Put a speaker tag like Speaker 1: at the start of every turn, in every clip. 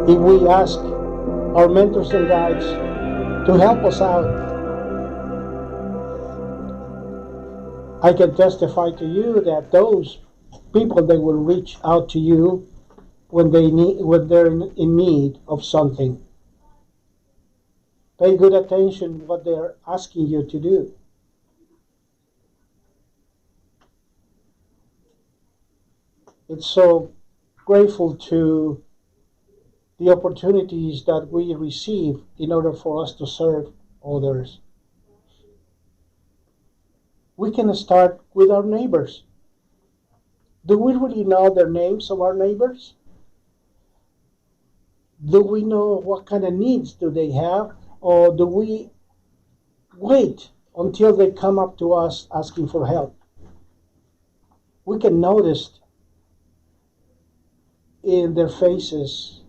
Speaker 1: If we ask our mentors and guides to help us out, I can testify to you that those people, they will reach out to you when they're in need of something. Pay good attention to what they're asking you to do. It's so grateful to the opportunities that we receive in order for us to serve others. We can start with our neighbors. Do we really know the names of our neighbors? Do we know what kind of needs do they have? Or do we wait until they come up to us asking for help? We can notice in their faces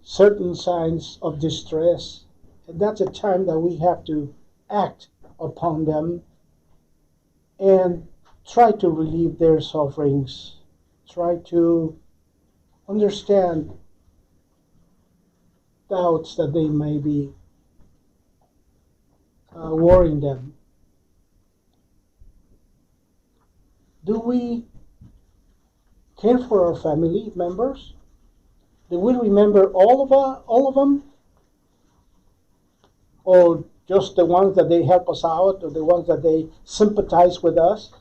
Speaker 1: certain signs of distress. And that's a time that we have to act upon them and try to relieve their sufferings. Try to understand doubts that they may be worrying them. Do we care for our family members? Do we remember all of them? Or just the ones that they help us out, or the ones that they sympathize with us?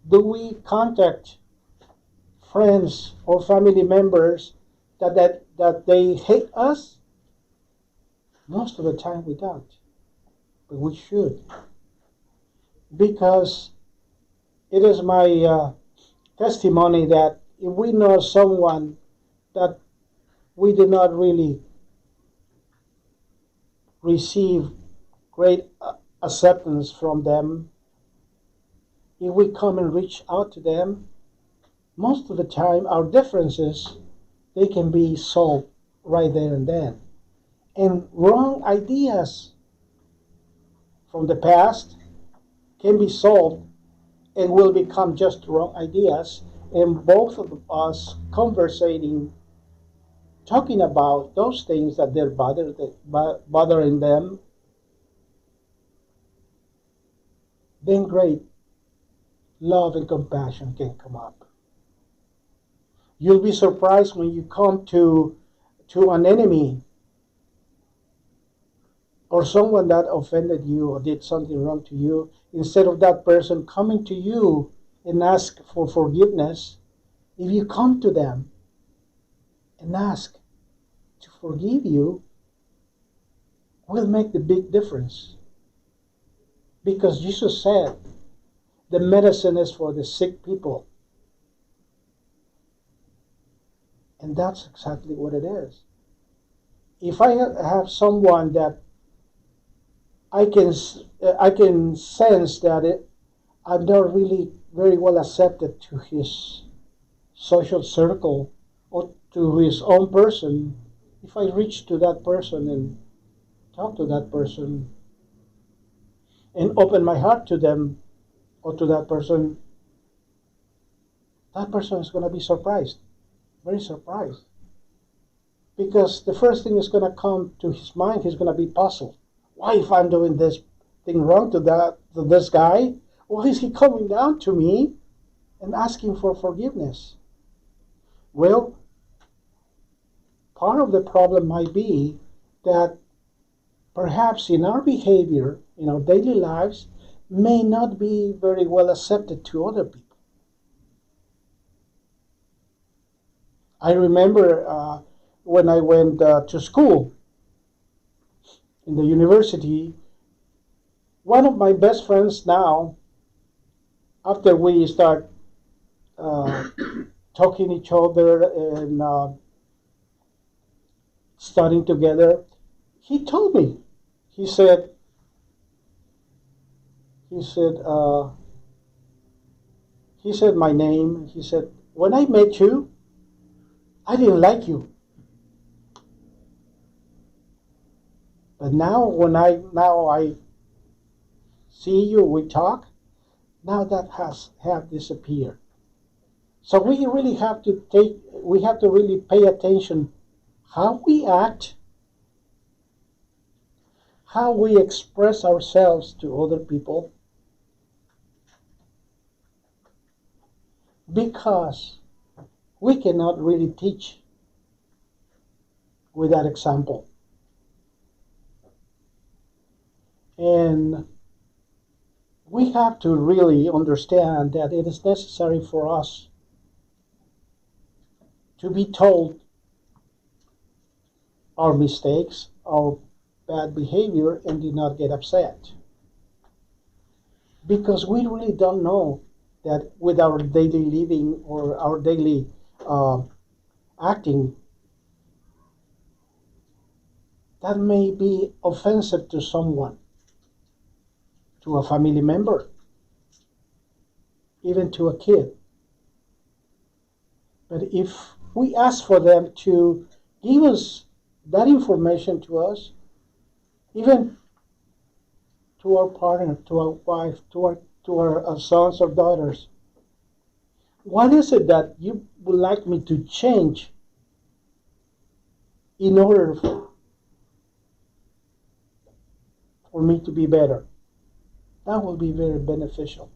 Speaker 1: Do we contact friends or family members that they hate us? Most of the time we don't, but we should. Because it is my testimony that if we know someone that we did not really receive great acceptance from them, if we come and reach out to them, most of the time our differences, they can be solved right there and then. And wrong ideas from the past can be solved and will become just wrong ideas, and both of us conversating, talking about those things that they're bothering them, then great love and compassion can come up. You'll be surprised when you come to an enemy or someone that offended you or did something wrong to you. Instead of that person coming to you and ask for forgiveness, if you come to them and ask to forgive you, will make the big difference. Because Jesus said, the medicine is for the sick people. And that's exactly what it is. If I have someone that I can sense that I'm not really very well accepted to his social circle or to his own person, if I reach to that person and talk to that person and open my heart to them or to that person is going to be surprised, very surprised. Because the first thing is going to come to his mind, he's going to be puzzled. Why, if I'm doing this thing wrong to this guy, why is he coming down to me and asking for forgiveness? Well, part of the problem might be that perhaps in our behavior, in our daily lives, may not be very well accepted to other people. I remember when I went to school in the university, one of my best friends now, after we start talking each other and studying together, he told me, he said my name. He said, when I met you, I didn't like you. But now I see you, we talk, now that has have disappeared. So we have to really pay attention how we act, how we express ourselves to other people, because we cannot really teach with that example. And we have to really understand that it is necessary for us to be told our mistakes, our bad behavior, and do not get upset. Because we really don't know that with our daily living or our daily acting, that may be offensive to someone, to a family member, even to a kid. But if we ask for them to give us that information to us, even to our partner, to our wife, to our sons or daughters, what is it that you would like me to change in order for me to be better? That will be very beneficial.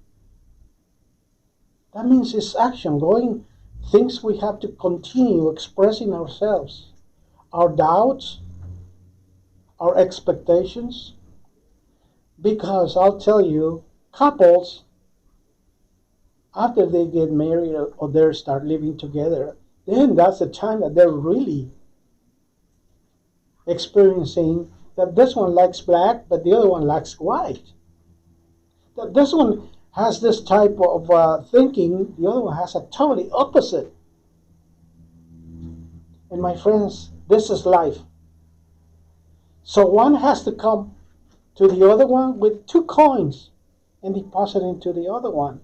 Speaker 1: That means it's action, going things we have to continue expressing ourselves, our doubts, our expectations. Because I'll tell you, couples, after they get married or they start living together, then that's the time that they're really experiencing that this one likes black, but the other one likes white. That this one has this type of thinking, the other one has a totally opposite. And my friends, this is life. So one has to come to the other one with 2 coins and deposit into the other one.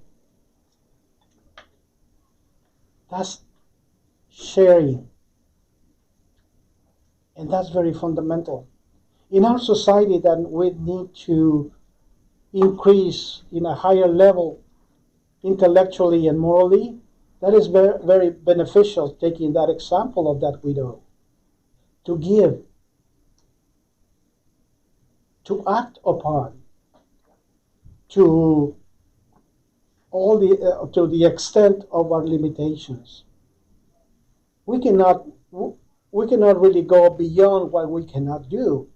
Speaker 1: That's sharing. And that's very fundamental. In our society that we need to increase in a higher level intellectually and morally, that is very, very beneficial, taking that example of that widow. To give, to act upon, to to the extent of our limitations. We cannot really go beyond what we cannot do.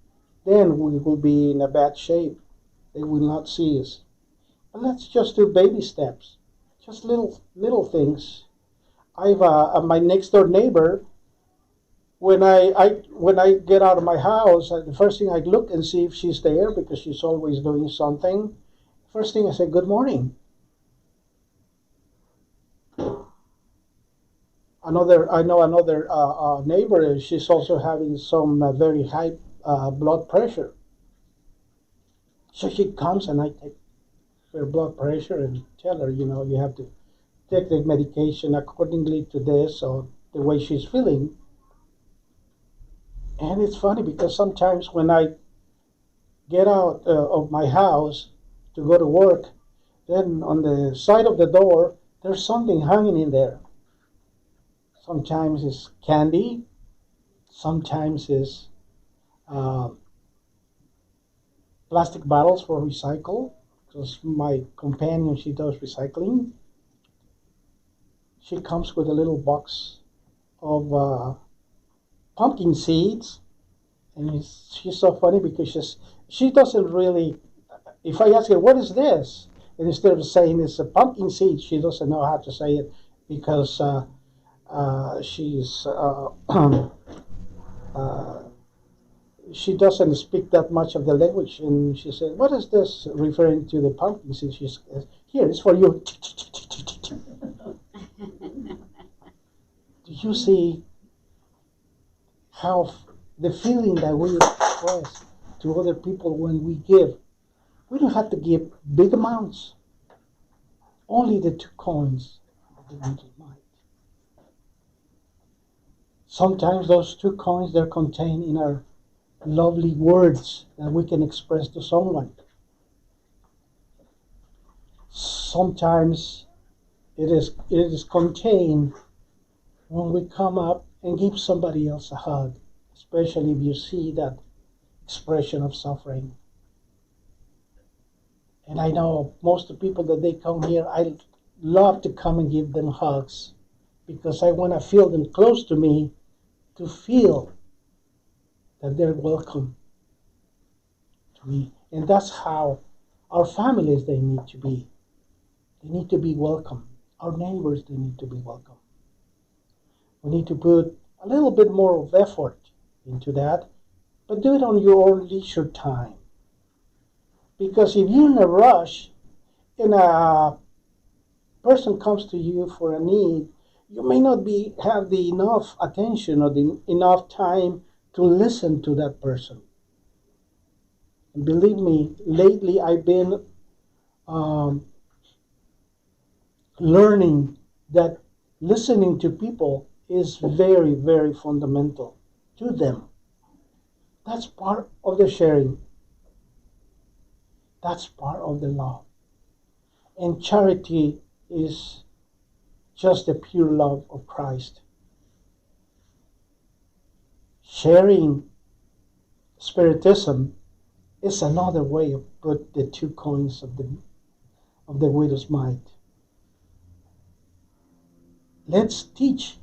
Speaker 1: Then we will be in a bad shape. They will not see us. But let's just do baby steps, just little things. I've my next door neighbor. When I get out of my house, the first thing I look and see if she's there because she's always doing something. First thing I say, good morning. I know another neighbor. She's also having some very high blood pressure. So she comes and I take her blood pressure and tell her, you have to take the medication accordingly to this or the way she's feeling. And it's funny because sometimes when I get out of my house to go to work, then on the side of the door, there's something hanging in there. Sometimes it's candy, sometimes it's plastic bottles for recycle, because my companion, she does recycling. She comes with a little box of pumpkin seeds, and she's so funny because she doesn't really, if I ask her, what is this? And instead of saying it's a pumpkin seed, she doesn't know how to say it because she doesn't speak that much of the language, and she said, "What is this?" Referring to the pumpkin seed. She says, "Here, it's for you." Do you see how the feeling that we express to other people when we give? We don't have to give big amounts. Only the 2 coins of the little mite. Sometimes those 2 coins, they're contained in our lovely words that we can express to someone. Sometimes it is contained when we come up and give somebody else a hug, especially if you see that expression of suffering. And I know most of the people that they come here, I love to come and give them hugs because I want to feel them close to me, to feel that they're welcome to me. And that's how our families, they need to be. They need to be welcome. Our neighbors, they need to be welcome. We need to put a little bit more of effort into that, but do it on your own leisure time. Because if you're in a rush and a person comes to you for a need, you may not have the enough attention or the enough time to listen to that person. And believe me, lately I've been learning that listening to people is very, very fundamental to them. That's part of the sharing. That's part of the love. And charity is just the pure love of Christ. Sharing Spiritism is another way of put the 2 coins of the widow's mite. Let's teach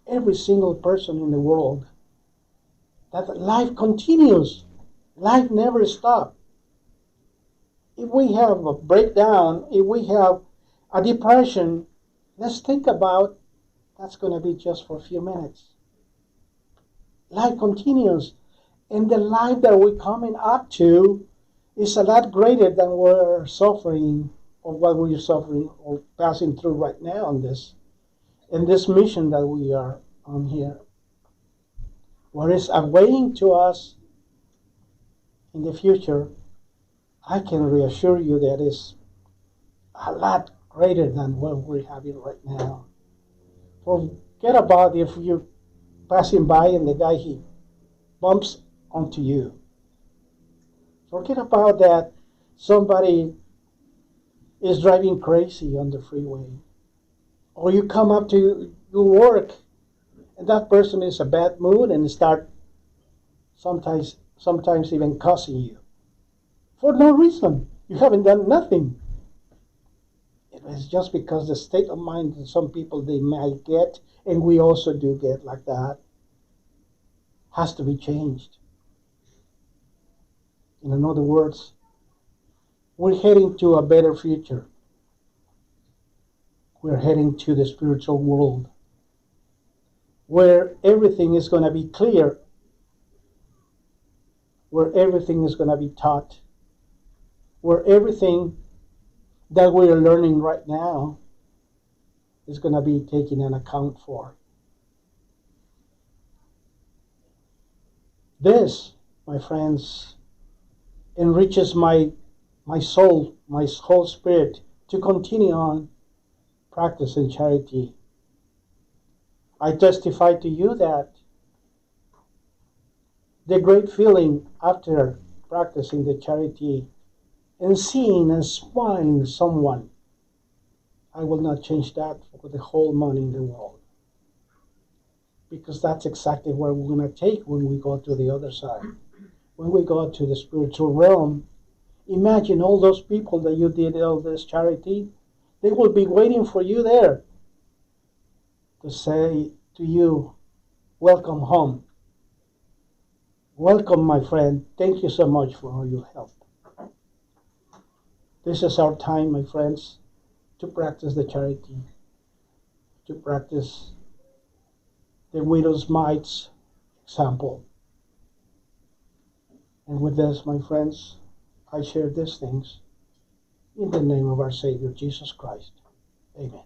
Speaker 1: every single person in the world that life continues. Life never stops. If we have a breakdown, if we have a depression, let's think about that's going to be just for a few minutes. Life continues. And the life that we're coming up to is a lot greater than we're suffering or what we're suffering or passing through right now in this mission that we are on here. What is awaiting to us in the future, I can reassure you that is a lot greater than what we're having right now. Forget about if you're passing by and the guy, he bumps onto you. Forget about that somebody is driving crazy on the freeway. Or you come up to your work and that person is in a bad mood and start sometimes even cussing you. For no reason. You haven't done nothing. It is just because the state of mind that some people they might get, and we also do get like that, has to be changed. In other words, we're heading to a better future. We're heading to the spiritual world where everything is going to be clear, where everything is going to be taught, where everything that we are learning right now is going to be taken an account for. This, my friends, enriches my soul, my whole spirit to continue on practicing charity. I testify to you that the great feeling after practicing the charity and seeing and smiling someone, I will not change that for the whole money in the world. Because that's exactly where we're going to take when we go to the other side. When we go to the spiritual realm, imagine all those people that you did all this charity, they will be waiting for you there to say to you, welcome home. Welcome, my friend. Thank you so much for all your help. This is our time, my friends, to practice the charity, to practice the widow's mite's example. And with this, my friends, I share these things in the name of our Savior, Jesus Christ. Amen.